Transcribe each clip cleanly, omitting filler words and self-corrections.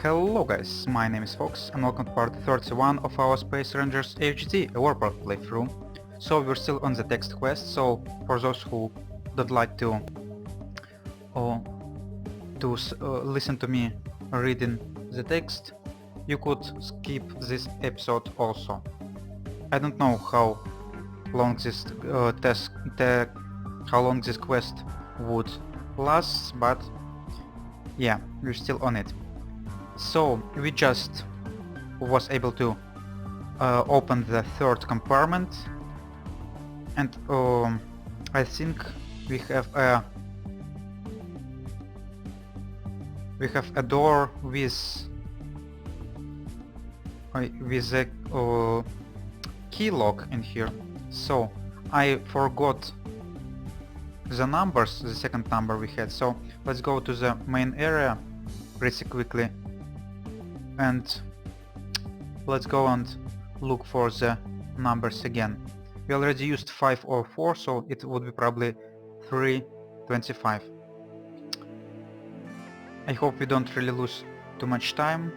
Hello guys, my name is Fox and welcome to part 31 of our Space Rangers HD, a warped playthrough. So we're still on the text quest, so for those who don't like to listen to me reading the text, you could skip this episode also. I don't know how long this how long this quest would last, but yeah, we're still on it. So we just was able to open the third compartment, and I think we have a door with a key lock in here. So I forgot the numbers, the second number we had. So let's go to the main area pretty quickly and let's go and look for the numbers again. We already used 5 or 4, so it would be probably 325. I hope we don't really lose too much time.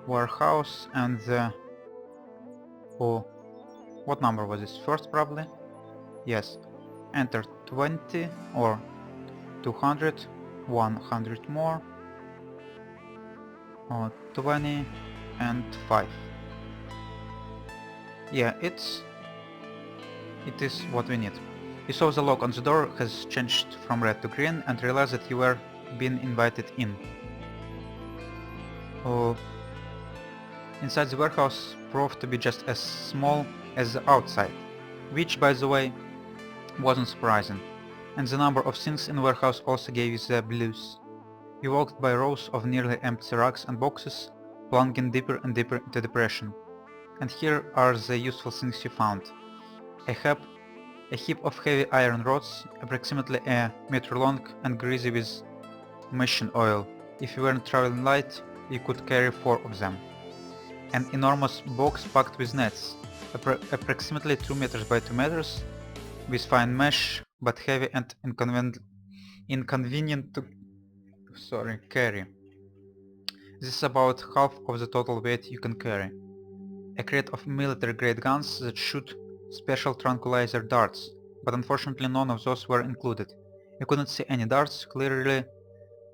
Warehouse and the... oh, what number was this? First probably? Yes. Enter 20 or 200, 100 more. 20 and 5. Yeah, it is what we need. You saw the lock on the door has changed from red to green and realized that you were being invited in. Inside the warehouse proved to be just as small as the outside, which by the way wasn't surprising, and the number of things in the warehouse also gave you the blues. You walked by rows of nearly empty racks and boxes, plunging deeper and deeper into depression. And here are the useful things you found. A heap of heavy iron rods, approximately a meter long and greasy with mission oil. If you weren't traveling light, you could carry 4 of them. An enormous box packed with nets, approximately 2 meters by 2 meters, with fine mesh, but heavy and inconvenient to carry. This is about half of the total weight you can carry. A crate of military-grade guns that shoot special tranquilizer darts, but unfortunately none of those were included. You couldn't see any darts, clearly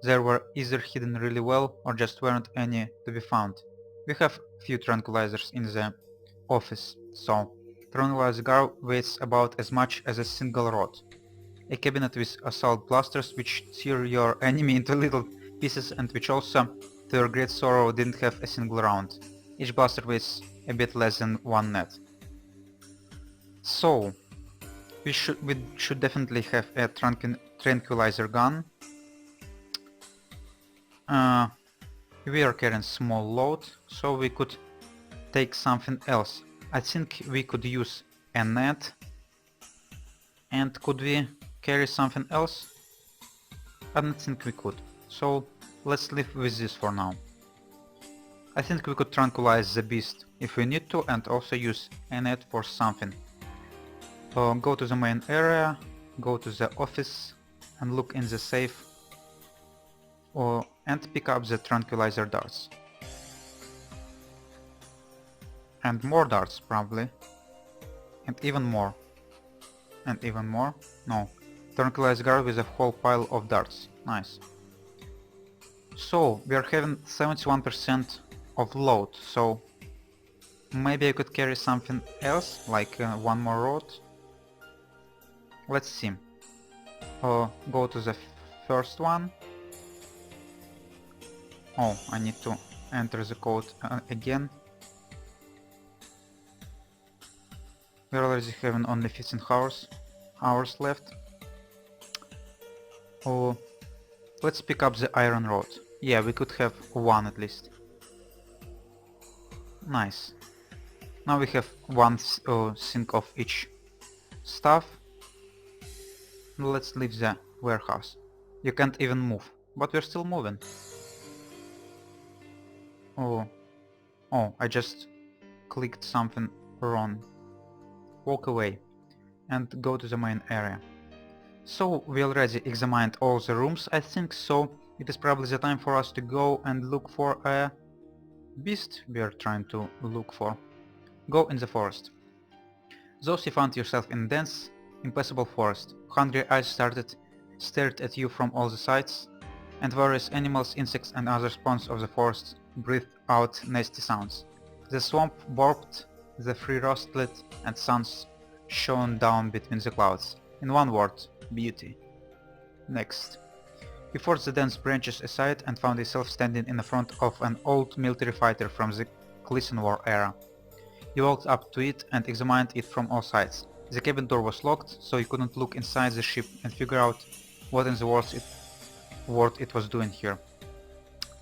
they were either hidden really well or just weren't any to be found. We have few tranquilizers in the office, so tranquilizer gun weighs about as much as a single rod. A cabinet with assault blasters which tear your enemy into little pieces and which also, to your great sorrow, didn't have a single round. Each blaster weighs a bit less than 1 net. So, we should definitely have a tranquilizer gun. We are carrying small load, so we could take something else. I think we could use a net. And could we carry something else? I don't think we could. So let's live with this for now. I think we could tranquilize the beast if we need to and also use a net for something. Go to the main area, go to the office and look in the safe and pick up the tranquilizer darts. And more darts probably. And even more. And even more. No. Tranquilizer guard with a whole pile of darts. Nice. So, we are having 71% of load, so maybe I could carry something else, like one more rod. Let's see. Go to the first one. Oh, I need to enter the code again. We're already having only 15 hours left. Let's pick up the iron rod. Yeah, we could have one at least. Nice. Now we have one sink of each stuff. Let's leave the warehouse. You can't even move, but we're still moving. Oh, I just clicked something wrong. Walk away and go to the main area. So we already examined all the rooms, I think, so It is probably the time for us to go and look for a beast we are trying to look for. Go in the forest. Thus you found yourself in a dense, impassable forest. Hungry eyes stared at you from all the sides, and various animals, insects and other spawns of the forest breathed out nasty sounds. The swamp warped, the tree rustled, and suns shone down between the clouds. In one word, beauty. Next. You forced the dense branches aside and found yourself standing in the front of an old military fighter from the Clisson War era. You walked up to it and examined it from all sides. The cabin door was locked, so you couldn't look inside the ship and figure out what in the world it was doing here.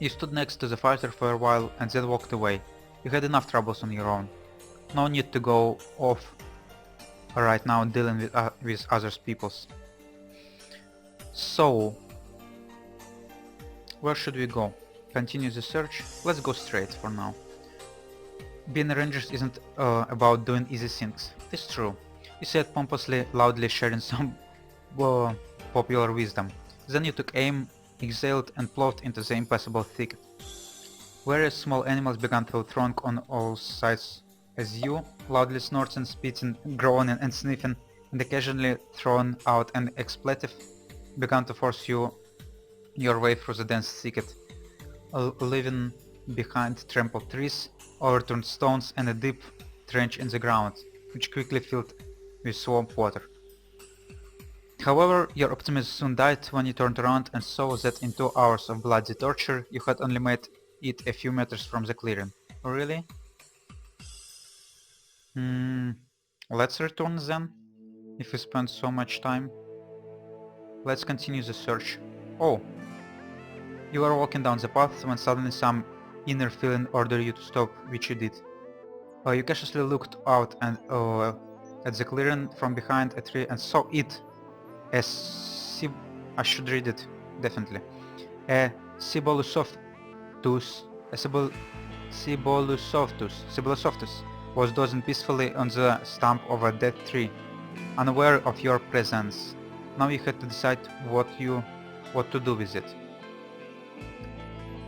You stood next to the fighter for a while and then walked away. You had enough troubles on your own. No need to go off right now dealing with other people's. So, where should we go? Continue the search? Let's go straight for now. Being a ranger isn't about doing easy things. It's true. You said pompously, loudly sharing some popular wisdom. Then you took aim, exhaled and plowed into the impassable thicket. Various small animals began to throng on all sides as you, loudly snorting, spitting, groaning and sniffing, and occasionally throwing out an expletive, began to force your way through the dense thicket, leaving behind trampled trees, overturned stones and a deep trench in the ground, which quickly filled with swamp water. However, your optimism soon died when you turned around and saw that in 2 hours of bloody torture you had only made it a few meters from the clearing. Really? Let's return then, if we spent so much time. Let's continue the search. Oh! You were walking down the path when suddenly some inner feeling ordered you to stop, which you did. You cautiously looked out and at the clearing from behind a tree and saw it. I should read it, definitely. A Cibolosoftus was dozing peacefully on the stump of a dead tree, unaware of your presence. Now you had to decide what to do with it.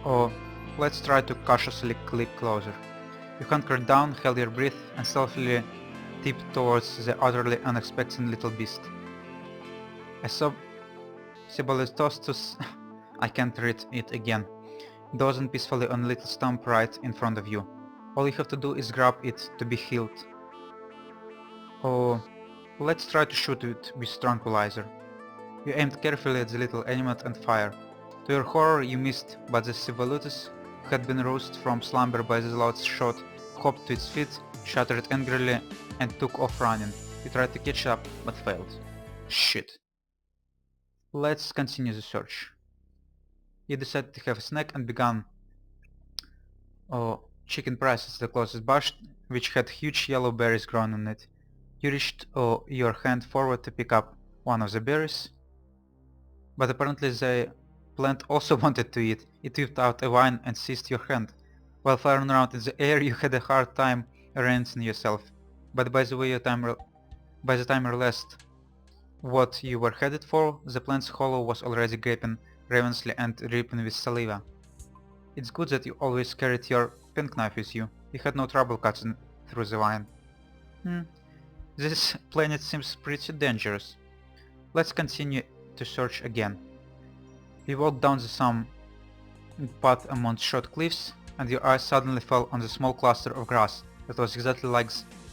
Oh, let's try to cautiously clip closer. You hunkered down, held your breath, and stealthily tipped towards the utterly unexpected little beast. A Cibolosoftus I can't read it again. Dozing peacefully on a little stump right in front of you. All you have to do is grab it to be healed. Oh, let's try to shoot it with tranquilizer. You aimed carefully at the little animal and fired. To your horror you missed, but the Cibolosoftus had been roused from slumber by the loud shot, hopped to its feet, shuddered angrily, and took off running. You tried to catch up, but failed. Shit. Let's continue the search. You decided to have a snack and began chicken prices at the closest bush, which had huge yellow berries grown on it. You reached your hand forward to pick up one of the berries, but apparently the plant also wanted to eat. It whipped out a vine and seized your hand. While flying around in the air you had a hard time orienting yourself, but by the time you realized what you were headed for, the plant's hollow was already gaping ravenously and dripping with saliva. It's good that you always carried your pink knife with you. You had no trouble cutting through the vine. This planet seems pretty dangerous. Let's continue to search again. You walked down some path among short cliffs, and your eyes suddenly fell on the small cluster of grass that was exactly like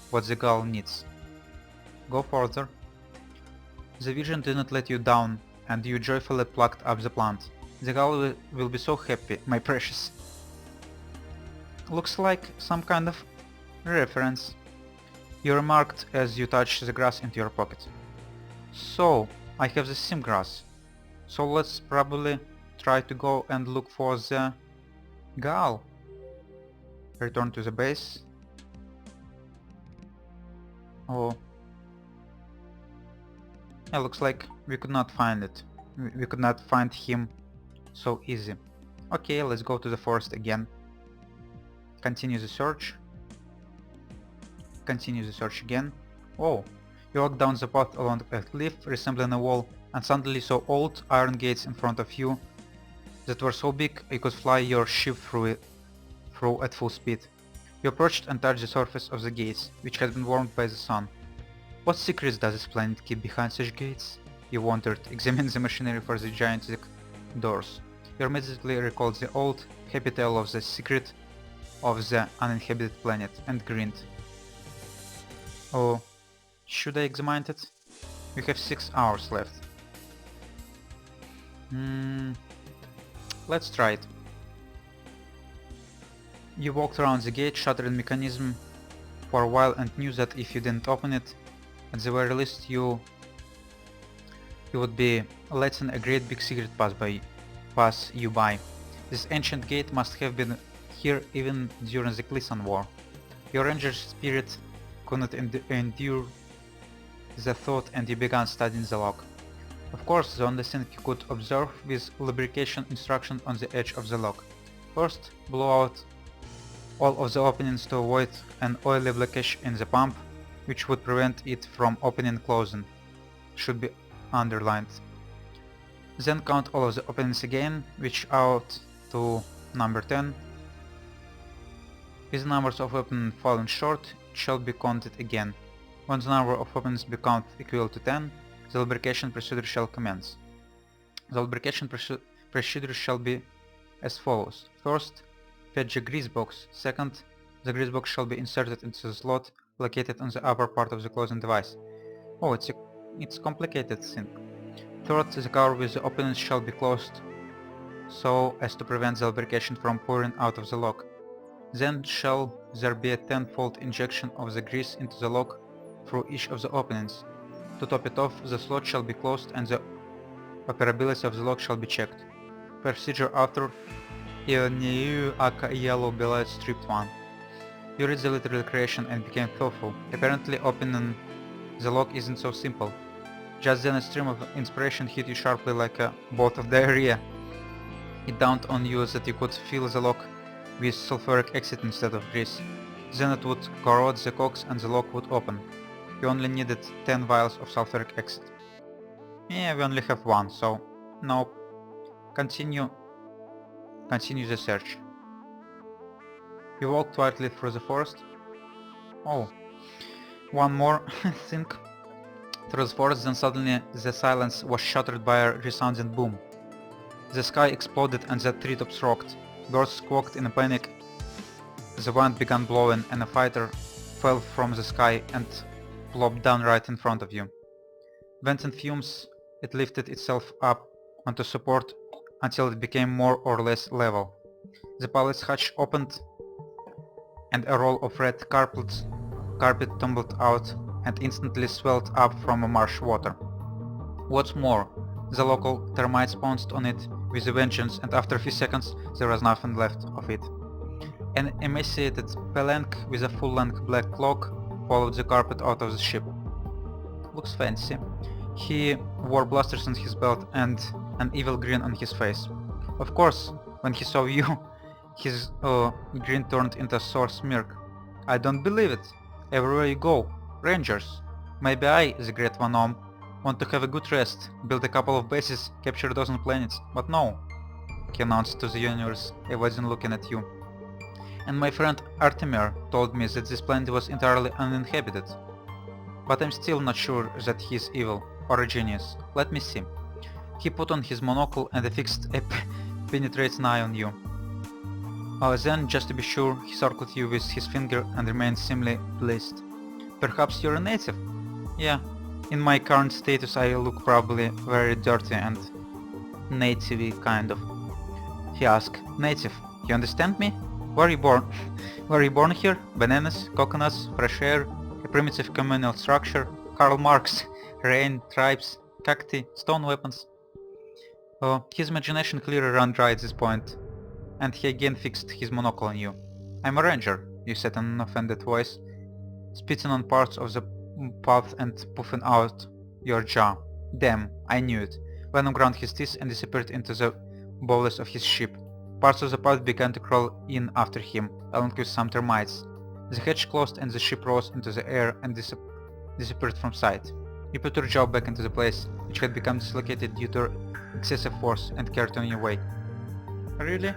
what the gull needs. Go further. The vision didn't let you down, and you joyfully plucked up the plant. The gull will be so happy, my precious. Looks like some kind of reference, you remarked as you touched the grass into your pocket. So, I have the same grass. So let's probably try to go and look for the gull. Return to the base. Oh. Yeah, looks like we could not find it. We could not find him so easy. Okay, let's go to the forest again. Continue the search. Continue the search again. Oh, you walked down the path along a cliff resembling a wall and suddenly saw old iron gates in front of you that were so big you could fly your ship through at full speed. You approached and touched the surface of the gates, which had been warmed by the sun. What secrets does this planet keep behind such gates? You wondered, examining the machinery for the gigantic doors. You immediately recalled the old, happy tale of the secret of the uninhabited planet, and grinned. Oh, should I examine it? We have 6 hours left. Let's try it. You walked around the gate, shuttered mechanism for a while, and knew that if you didn't open it, at the very least you would be letting a great big secret pass you by. This ancient gate must have been here even during the Clisson War. Your ranger's spirit could not endure the thought, and you began studying the lock. Of course, the only thing you could observe was lubrication instruction on the edge of the lock. First, blow out all of the openings to avoid an oily blockage in the pump, which would prevent it from opening and closing. Should be underlined. Then count all of the openings again, which out to number 10. If the numbers of openings falling short, it shall be counted again. When the number of openings becomes equal to 10, the lubrication procedure shall commence. The lubrication procedure shall be as follows. First, fetch a grease box. Second, the grease box shall be inserted into the slot located on the upper part of the closing device. Oh, it's complicated thing. Third, the cover with the openings shall be closed so as to prevent the lubrication from pouring out of the lock. Then shall there be a 10-fold injection of the grease into the lock through each of the openings. To top it off, the slot shall be closed and the operability of the lock shall be checked. Procedure after Ilniu aka Yellow Bellied Stripped 1. You read the literal creation and became thoughtful. Apparently opening the lock isn't so simple. Just then a stream of inspiration hit you sharply like a bolt of diarrhea. It dawned on you that you could fill the lock with sulfuric acid instead of grease. Then it would corrode the cogs and the lock would open. You only needed 10 vials of sulfuric acid. Yeah, we only have 1, so no. Continue the search. You walked quietly through the forest. Oh, one more thing. Through the forest, then suddenly the silence was shattered by a resounding boom. The sky exploded and the treetops rocked. Birds squawked in a panic. The wind began blowing and a fighter fell from the sky and plopped down right in front of you. Venting fumes, it lifted itself up onto support until it became more or less level. The pilot's hatch opened and a roll of red carpet tumbled out and instantly swelled up from a marsh water. What's more, the local termites pounced on it with a vengeance, and after a few seconds there was nothing left of it. An emaciated Pelenk with a full-length black cloak followed the carpet out of the ship. Looks fancy. He wore blasters on his belt and an evil grin on his face. Of course, when he saw you, his grin turned into a sore smirk. I don't believe it. Everywhere you go, Rangers. Maybe I, the Great One Om, want to have a good rest, build a couple of bases, capture a dozen planets, but no, he announced to the universe, avoiding looking at you. And my friend Artemir told me that this planet was entirely uninhabited. But I'm still not sure that he's evil or a genius. Let me see. He put on his monocle and affixed a penetrating eye on you. Then, just to be sure, he circled you with his finger and remained seemingly pleased. Perhaps you're a native? Yeah. In my current status I look probably very dirty and native-y kind of. He asked, Native, you understand me? Where are you born? Were you born here? Bananas, coconuts, fresh air, a primitive communal structure, Karl Marx, rain, tribes, cacti, stone weapons. His imagination clearly ran dry at this point, and he again fixed his monocle on you. I'm a ranger, you said in an offended voice, spitting on parts of the path and puffing out your jaw. Damn, I knew it. Venom ground his teeth and disappeared into the bowels of his ship. Parts of the path began to crawl in after him, along with some termites. The hatch closed and the ship rose into the air and disappeared from sight. You put your jaw back into the place, which had become dislocated due to excessive force, and carried on your way. Really?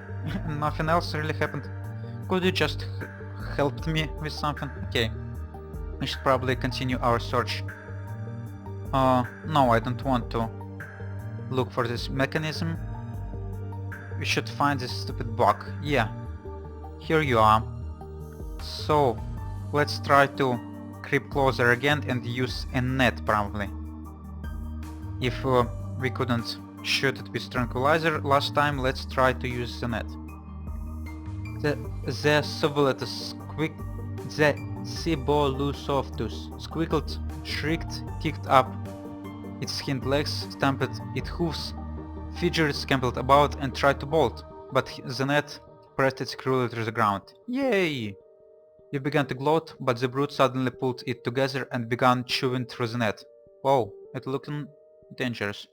Nothing else really happened? Could you just helped me with something? Okay. We should probably continue our search. No, I don't want to look for this mechanism. We should find this stupid bug. Yeah. Here you are. So, let's try to creep closer again and use a net probably. If we couldn't shoot it with tranquilizer last time, let's try to use the net. The Cibolosoftus squeaked, shrieked, kicked up its hind legs, stamped its hoofs, fidgeted, scampered about and tried to bolt, but the net pressed it cruelly to the ground. Yay! You began to gloat, but the brute suddenly pulled it together and began chewing through the net. Whoa, it looked dangerous.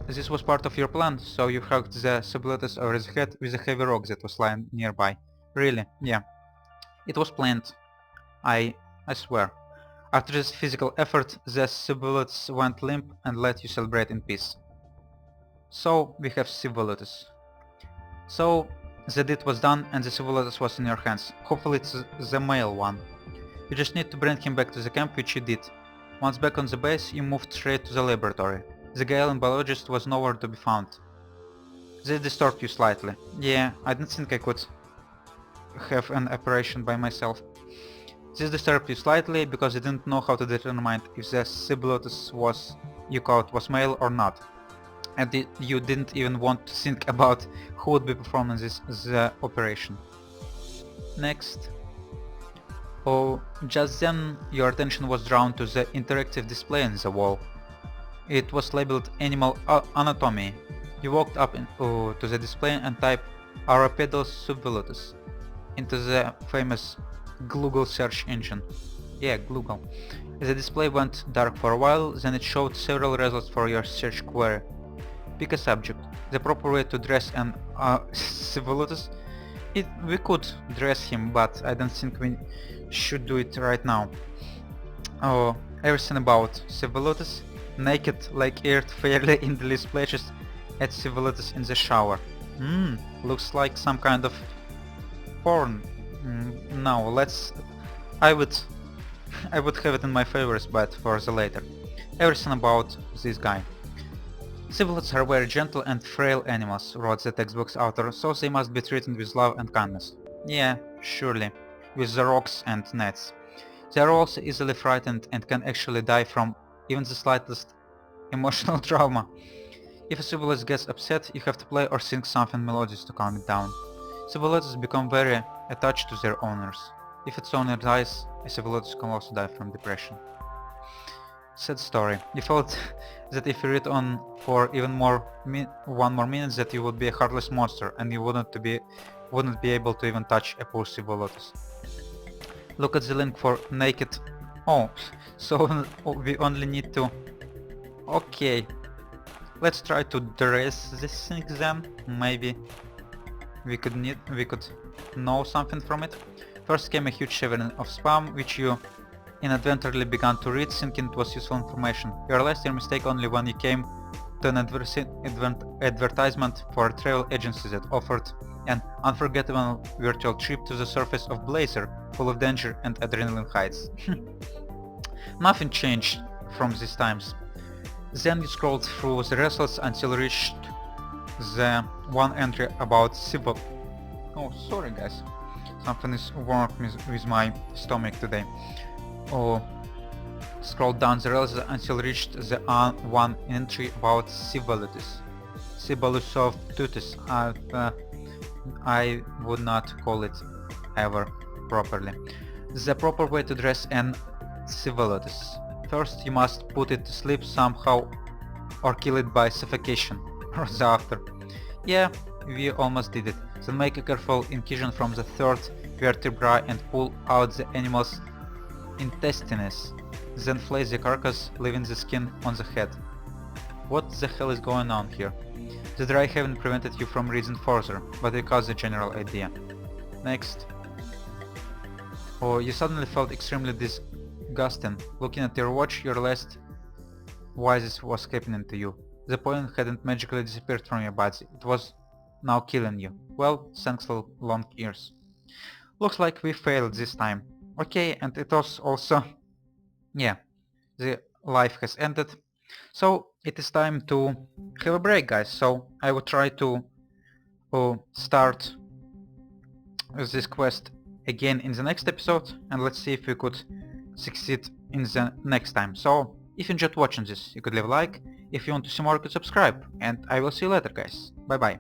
This was part of your plan, so you hugged the Subletus over the head with a heavy rock that was lying nearby. Really? Yeah. It was planned. I swear. After this physical effort, the Subletus went limp and let you celebrate in peace. So, we have Subletus. So, the deed was done and the Subletus was in your hands. Hopefully it's the male one. You just need to bring him back to the camp, which you did. Once back on the base, you moved straight to the laboratory. The Galen biologist was nowhere to be found. This disturbed you slightly. Yeah, I didn't think I could have an operation by myself. This disturbed you slightly because you didn't know how to determine if the Subletus you caught was male or not. And you didn't even want to think about who would be performing the operation. Next. Oh, just then your attention was drawn to the interactive display on the wall. It was labeled Animal Anatomy. You walked up to the display and typed Arapedal Subvelutus into the famous Google search engine. Yeah, Google. The display went dark for a while, then it showed several results for your search query. Pick a subject. The proper way to dress an Subvelutus. We could dress him, but I don't think we should do it right now. Oh, everything about Subvelutus. Naked, like earth fairly in the least places at Subvelutus in the shower. Looks like some kind of porn. No, I would have it in my favorites, but for the later. Everything about this guy. Subvelutus are very gentle and frail animals, wrote the textbook's author, so they must be treated with love and kindness. Yeah, surely. With the rocks and nets. They are also easily frightened and can actually die from even the slightest emotional trauma. If a Subvelutus gets upset, you have to play or sing something melodious to calm it down. Subvelutus become very attached to their owners. If its owner dies, a Subvelutus can also die from depression. Sad story. You felt that if you read on for even one more minute that you would be a heartless monster and you wouldn't be able to even touch a poor Subvelutus. Look at the link for naked... Oh, so we only need to... Okay. Let's try to dress this thing then. Maybe we could know something from it. First came a huge shivering of spam, which you inadvertently began to read, thinking it was useful information. You realized your mistake only when you came to an advertisement for a travel agency that offered an unforgettable virtual trip to the surface of Blazer, full of danger and adrenaline heights. Nothing changed from these times. Then you scrolled through the results until you reached the one entry about civil... Oh, sorry guys. Something is wrong with my stomach today. Oh, scroll down the results until you reached the one entry about Subvelutus. Cibolosoftus. I would not call it ever properly. The proper way to dress an Subvelutus. First you must put it to sleep somehow or kill it by suffocation, or the after. Yeah, we almost did it. Then make a careful incision from the third vertebra and pull out the animal's intestines. Then flay the carcass, leaving the skin on the head. What the hell is going on here? The dry haven't prevented you from reading further, but you caught the general idea. Next. Oh, you suddenly felt extremely disgusting. Looking at your watch, you realized why this was happening to you. The poison hadn't magically disappeared from your body. It was now killing you. Well, thanks for long ears. Looks like we failed this time. Okay, and it was also... yeah, the life has ended. So it is time to have a break, guys. So I will try to start this quest again in the next episode, and let's see if we could succeed in the next time. So if you enjoyed watching this, you could leave a like. If you want to see more, you could subscribe, and I will see you later, guys. Bye bye.